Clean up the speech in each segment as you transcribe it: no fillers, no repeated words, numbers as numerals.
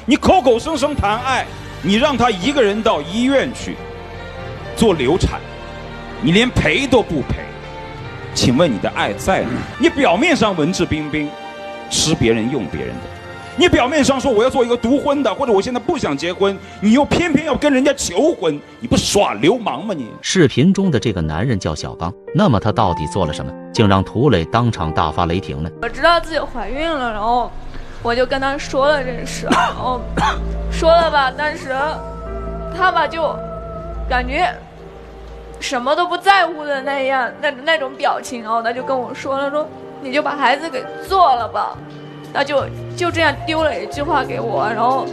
你口口声声谈爱，你让他一个人到医院去做流产，你连陪都不陪，请问你的爱在哪？你表面上文质彬彬，吃别人用别人的，你表面上说我要做一个独婚的，或者我现在不想结婚，你又偏偏要跟人家求婚，你不耍流氓吗你？视频中的这个男人叫小刚，那么他到底做了什么，竟让涂磊当场大发雷霆呢？我知道自己怀孕了，然后我就跟他说了这事，然后说了吧，但是他吧就感觉什么都不在乎的那样，那种表情，然后他就跟我说了，说你就把孩子给做了吧，他就这样丢了一句话给我，然后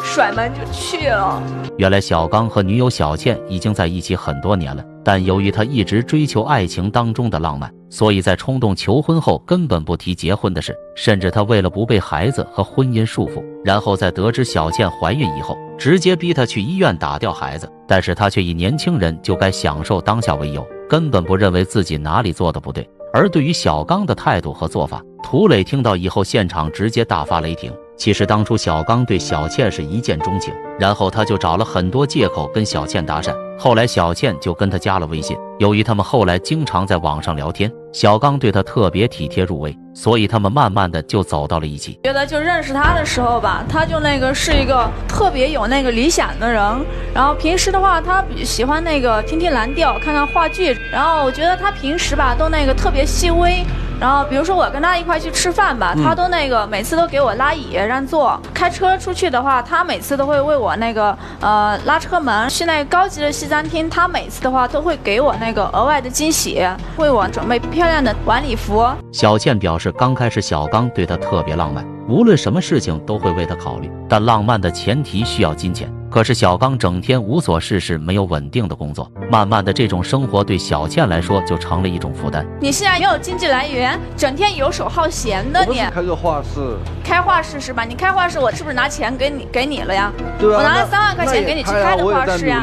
甩门就去了。原来小刚和女友小倩已经在一起很多年了，但由于他一直追求爱情当中的浪漫，所以在冲动求婚后根本不提结婚的事，甚至他为了不被孩子和婚姻束缚，然后在得知小倩怀孕以后，直接逼她去医院打掉孩子，但是他却以年轻人就该享受当下为由，根本不认为自己哪里做的不对。而对于小刚的态度和做法，涂磊听到以后现场直接大发雷霆。其实当初小刚对小倩是一见钟情，然后他就找了很多借口跟小倩搭讪，后来小倩就跟他加了微信。由于他们后来经常在网上聊天，小刚对他特别体贴入微，所以他们慢慢的就走到了一起。觉得就认识他的时候吧，他就是一个特别有理想的人，然后平时的话他喜欢听听蓝调，看看话剧，然后我觉得他平时吧都特别细微。然后比如说我跟他一块去吃饭吧，他都每次都给我拉椅让座。开车出去的话，他每次都会为我拉车门。去高级的西餐厅，他每次的话都会给我额外的惊喜，为我准备漂亮的晚礼服。小倩表示，刚开始小刚对她特别浪漫，无论什么事情都会为她考虑，但浪漫的前提需要金钱。可是小刚整天无所事事，没有稳定的工作，慢慢的这种生活对小倩来说就成了一种负担。你现在没有经济来源，整天游手好闲的，你开个画室，开画室是吧？你开画室，我是不是拿钱给你了呀？对啊，我拿了3万块钱给你去开的画室呀。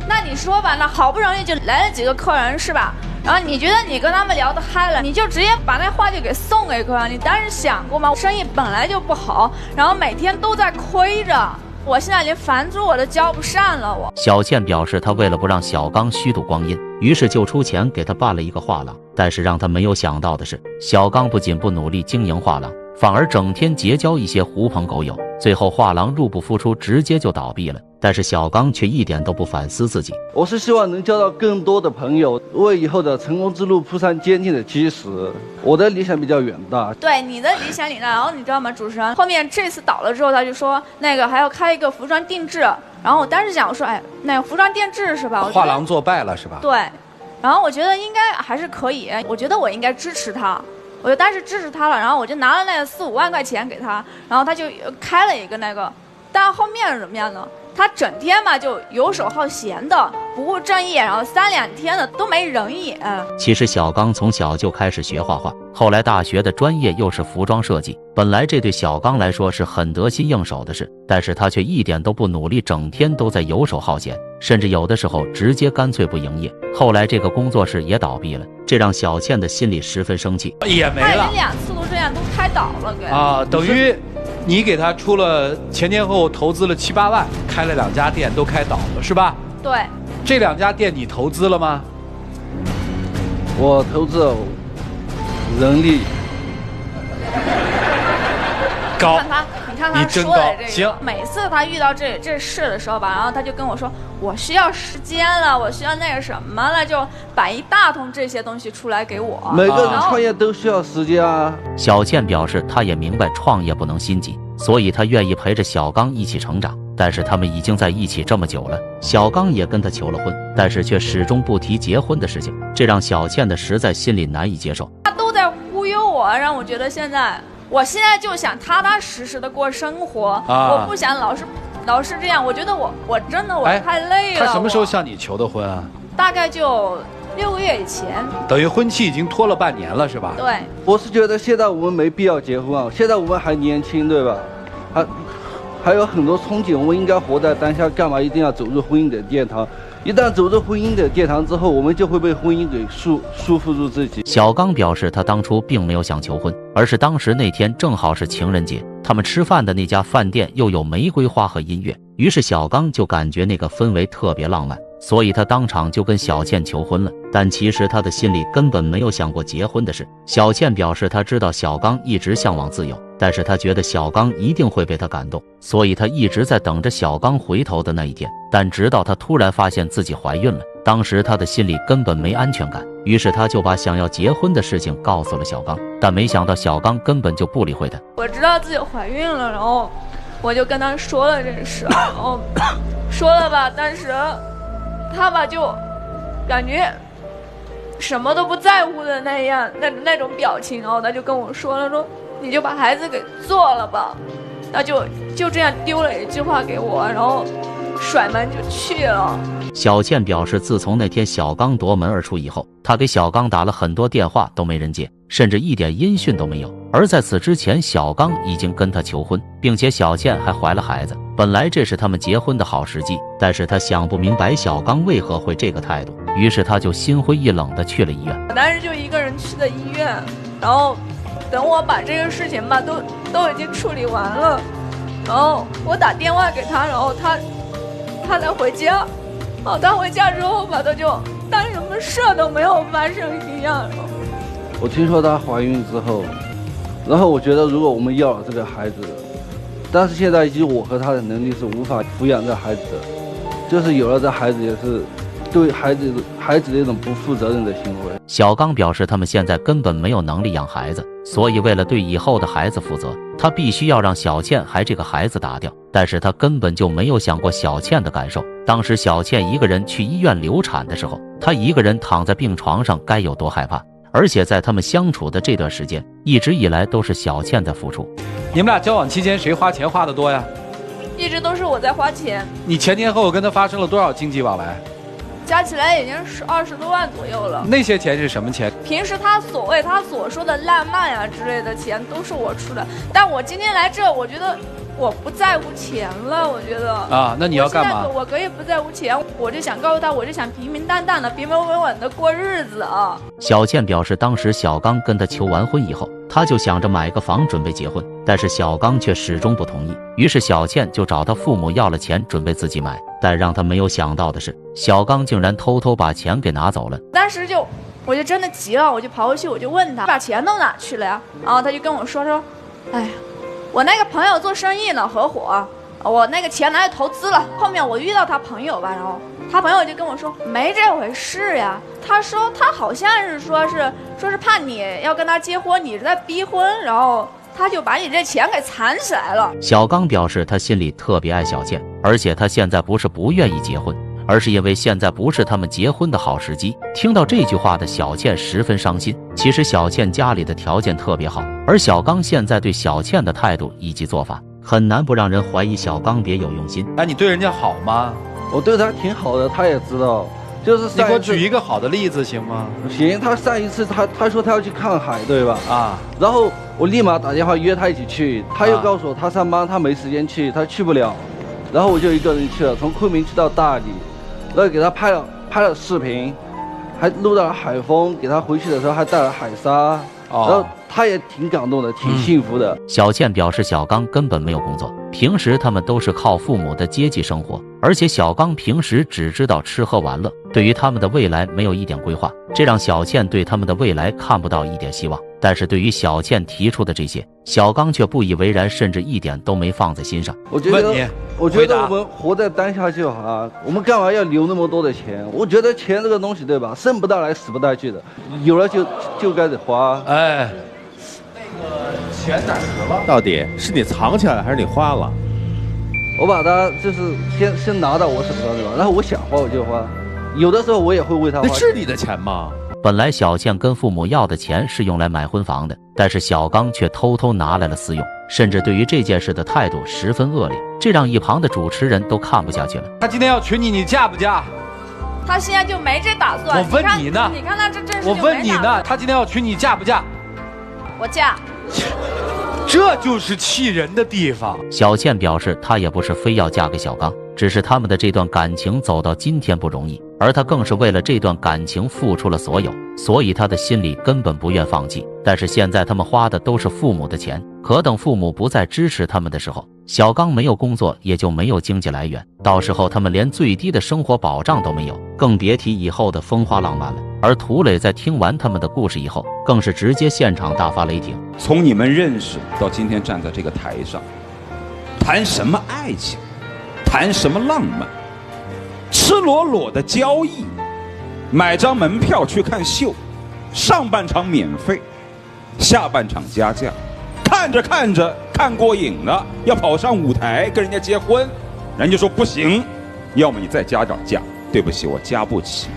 那你说吧，那好不容易就来了几个客人是吧？然后你觉得你跟他们聊得嗨了，你就直接把那画就给送给客人。你当时想过吗？生意本来就不好，然后每天都在亏着。我现在连房租我都交不上了。小倩表示，她为了不让小刚虚度光阴，于是就出钱给他办了一个画廊。但是让他没有想到的是，小刚不仅不努力经营画廊，反而整天结交一些狐朋狗友，最后画廊入不敷出，直接就倒闭了。但是小刚却一点都不反思自己。我是希望能交到更多的朋友，为以后的成功之路铺上坚定的基石。我的理想比较远大。对，你的理想然后你知道吗，主持人后面这次倒了之后，他就说还要开一个服装定制。然后我当时想，我说服装定制是吧？画廊做败了是吧？对。然后我觉得应该还是可以，我觉得我应该支持他。我就当时支持他了，然后我就拿了4、5万块钱给他，然后他就开了一个但后面是怎么样呢？他整天嘛就游手好闲的，不务正业，然后3、2天的都没人眼。其实小刚从小就开始学画画，后来大学的专业又是服装设计，本来这对小刚来说是很得心应手的事，但是他却一点都不努力，整天都在游手好闲，甚至有的时候直接干脆不营业。后来这个工作室也倒闭了，这让小倩的心里十分生气。也没了，他已经2次都这样，都开倒了。等于你给他出了前后投资了7、8万，开了2家店，都开倒了是吧？对。这2家店你投资了吗？我投资人力高。你看他说的这个，行。每次他遇到这事的时候吧，然后他就跟我说，我需要时间了，我需要什么了，就摆一大通这些东西出来给我。每个人创业都需要时间啊。小倩表示，她也明白创业不能心急，所以她愿意陪着小刚一起成长。但是他们已经在一起这么久了，小刚也跟她求了婚，但是却始终不提结婚的事情，这让小倩的实在心里难以接受。他都在忽悠我，让我觉得我现在就想踏踏实实的过生活，我不想老是这样。我觉得我真的太累了。他什么时候向你求的婚啊？大概就6个月以前。等于婚期已经拖了半年了是吧？对。我是觉得现在我们没必要结婚啊，现在我们还年轻，对吧？还有很多憧憬，我们应该活在当下，干嘛一定要走入婚姻的殿堂？一旦走入婚姻的殿堂之后，我们就会被婚姻给束缚住自己。小刚表示，他当初并没有想求婚，而是当时那天正好是情人节，他们吃饭的那家饭店又有玫瑰花和音乐，于是小刚就感觉那个氛围特别浪漫，所以他当场就跟小倩求婚了。但其实他的心里根本没有想过结婚的事。小倩表示她知道小刚一直向往自由，但是她觉得小刚一定会被她感动，所以她一直在等着小刚回头的那一天。但直到她突然发现自己怀孕了，当时她的心里根本没安全感，于是她就把想要结婚的事情告诉了小刚，但没想到小刚根本就不理会她。我知道自己怀孕了，然后我就跟他说了这事，然后说了吧，但是他吧就感觉什么都不在乎的那种表情，然后他就跟我说了，说你就把孩子给做了吧，他就这样丢了一句话给我，然后甩门就去了。小倩表示，自从那天小刚夺门而出以后，她给小刚打了很多电话都没人接，甚至一点音讯都没有。而在此之前，小刚已经跟她求婚，并且小倩还怀了孩子。本来这是他们结婚的好时机，但是她想不明白小刚为何会这个态度，于是她就心灰意冷地去了医院。我当时就一个人去的医院，然后等我把这个事情吧都已经处理完了，然后我打电话给他，然后他才回家。哦，他回家之后吧，他就当什么事都没有发生一样。我听说她怀孕之后，然后我觉得如果我们要了这个孩子，但是现在以我和她的能力是无法抚养这孩子的，就是有了这孩子也是对孩子的一种不负责任的行为。小刚表示，他们现在根本没有能力养孩子，所以为了对以后的孩子负责，他必须要让小倩还这个孩子打掉。但是他根本就没有想过小倩的感受。当时小倩一个人去医院流产的时候，她一个人躺在病床上该有多害怕。而且在他们相处的这段时间，一直以来都是小倩在付出。你们俩交往期间谁花钱花得多呀？一直都是我在花钱。你前前后后跟他发生了多少经济往来？加起来已经是20多万左右了。那些钱是什么钱？平时他所说的浪漫呀之类的钱都是我出的，但我今天来这，我觉得我不在乎钱了。我觉得啊，那你要干嘛？我可以不在乎钱，我就想告诉他，我就想平平淡淡的、平平稳稳的过日子啊。小倩表示，当时小刚跟她求完婚以后，她就想着买个房准备结婚，但是小刚却始终不同意。于是小倩就找他父母要了钱，准备自己买。但让他没有想到的是，小刚竟然偷偷把钱给拿走了。当时我就真的急了，我就跑回去，我就问他把钱都哪去了呀？然后他就跟我说，哎呀，我那个朋友做生意呢，合伙，我那个钱拿去投资了。后面我遇到他朋友吧，然后他朋友就跟我说没这回事呀。他说他好像是说是怕你要跟他结婚，你在逼婚，然后他就把你这钱给藏起来了。小刚表示他心里特别爱小倩，而且他现在不是不愿意结婚，而是因为现在不是他们结婚的好时机。听到这句话的小倩十分伤心。其实小倩家里的条件特别好，而小刚现在对小倩的态度以及做法，很难不让人怀疑小刚别有用心。哎，你对人家好吗？我对她挺好的，她也知道。就是你给我举一个好的例子行吗？行，他上一次他说他要去看海，对吧？啊，然后我立马打电话约他一起去，他又告诉我他上班他没时间去，他去不了，然后我就一个人去了，从昆明去到大理，然后给他拍了视频，还录到了海风，给他回去的时候还带了海沙，然后他也挺感动的，挺幸福的。小倩表示，小刚根本没有工作，平时他们都是靠父母的接济生活，而且小刚平时只知道吃喝玩乐，对于他们的未来没有一点规划，这让小倩对他们的未来看不到一点希望。但是对于小倩提出的这些，小刚却不以为然，甚至一点都没放在心上。我觉得我们活在当下就好啊，我们干嘛要留那么多的钱？我觉得钱这个东西，对吧，生不带来死不带去的，有了就该得花。哎，那个钱哪去了？到底是你藏起来了还是你花了？我把它就是先拿到我手上，对吧？然后我想花我就花，有的时候我也会为他花。那是你的钱吗？本来小倩跟父母要的钱是用来买婚房的，但是小刚却偷偷拿来了私用，甚至对于这件事的态度十分恶劣，这让一旁的主持人都看不下去了。他今天要娶你，你嫁不嫁？他现在就没这打算。我问你呢，你看他这阵势。我问你呢，他今天要娶你，嫁不嫁？我嫁。这就是气人的地方。小倩表示，她也不是非要嫁给小刚，只是他们的这段感情走到今天不容易，而她更是为了这段感情付出了所有，所以她的心里根本不愿放弃。但是现在他们花的都是父母的钱，可等父母不再支持他们的时候，小刚没有工作，也就没有经济来源，到时候他们连最低的生活保障都没有，更别提以后的风花浪漫了。而涂磊在听完他们的故事以后，更是直接现场大发雷霆。从你们认识到今天站在这个台上，谈什么爱情，谈什么浪漫，赤裸裸的交易，买张门票去看秀，上半场免费，下半场加价，看着看着看过瘾了，要跑上舞台跟人家结婚，人家说不行，要么你再加点价，对不起，我加不起。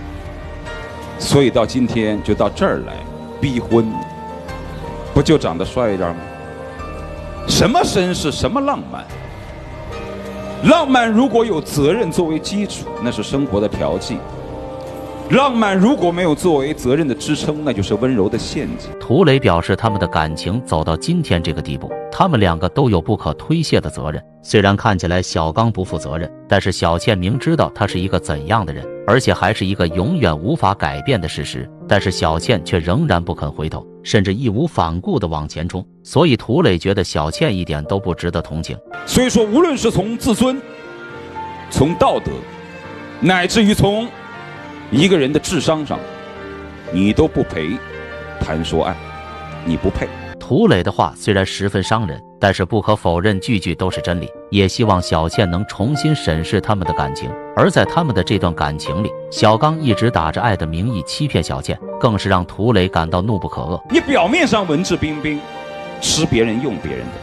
所以到今天就到这儿来逼婚，不就长得帅一点吗？什么绅士，什么浪漫？浪漫如果有责任作为基础，那是生活的调剂；浪漫如果没有作为责任的支撑，那就是温柔的陷阱。涂磊表示，他们的感情走到今天这个地步，他们两个都有不可推卸的责任。虽然看起来小刚不负责任，但是小倩明知道他是一个怎样的人，而且还是一个永远无法改变的事实，但是小倩却仍然不肯回头，甚至义无反顾地往前冲。所以涂磊觉得小倩一点都不值得同情。所以说，无论是从自尊、从道德，乃至于从一个人的智商上，你都不配谈说爱，你不配。涂磊的话虽然十分伤人，但是不可否认句句都是真理，也希望小倩能重新审视他们的感情。而在他们的这段感情里，小刚一直打着爱的名义欺骗小倩，更是让涂磊感到怒不可遏。你表面上文质彬彬，吃别人用别人的，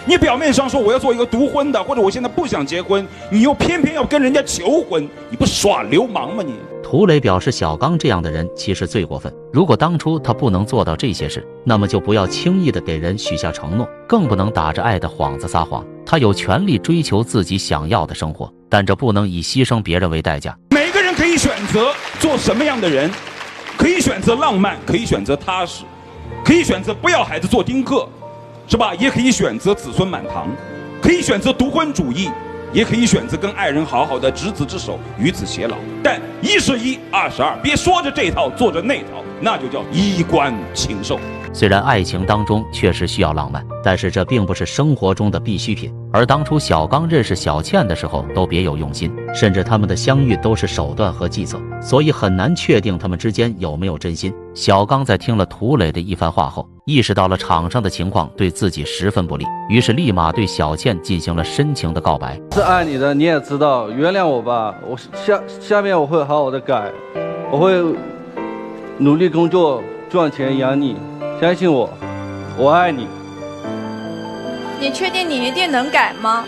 你表面上说我要做一个独婚的，或者我现在不想结婚，你又偏偏要跟人家求婚，你不耍流氓吗你？涂磊表示，小刚这样的人其实最过分。如果当初他不能做到这些事，那么就不要轻易的给人许下承诺，更不能打着爱的幌子撒谎。他有权利追求自己想要的生活，但这不能以牺牲别人为代价。每个人可以选择做什么样的人，可以选择浪漫，可以选择踏实，可以选择不要孩子做丁克，是吧？也可以选择子孙满堂，可以选择独婚主义，也可以选择跟爱人好好的执子之手，与子偕老。但一是一，二是二，别说着这套做着那套，那就叫衣冠禽兽。虽然爱情当中确实需要浪漫，但是这并不是生活中的必需品。而当初小刚认识小倩的时候都别有用心，甚至他们的相遇都是手段和计策，所以很难确定他们之间有没有真心。小刚在听了涂磊的一番话后，意识到了场上的情况对自己十分不利，于是立马对小倩进行了深情的告白。是爱你的，你也知道，原谅我吧，我下面我会好好的改，我会努力工作赚钱养你，相信我，我爱你。你确定你一定能改吗？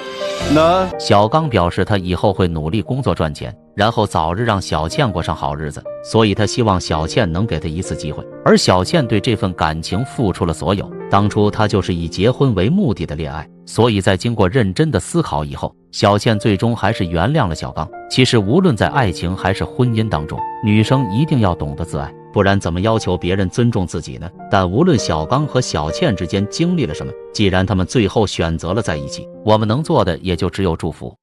能。小刚表示他以后会努力工作赚钱，然后早日让小倩过上好日子，所以他希望小倩能给他一次机会。而小倩对这份感情付出了所有，当初她就是以结婚为目的的恋爱，所以在经过认真的思考以后，小倩最终还是原谅了小刚。其实无论在爱情还是婚姻当中，女生一定要懂得自爱，不然怎么要求别人尊重自己呢？但无论小刚和小倩之间经历了什么，既然他们最后选择了在一起，我们能做的也就只有祝福。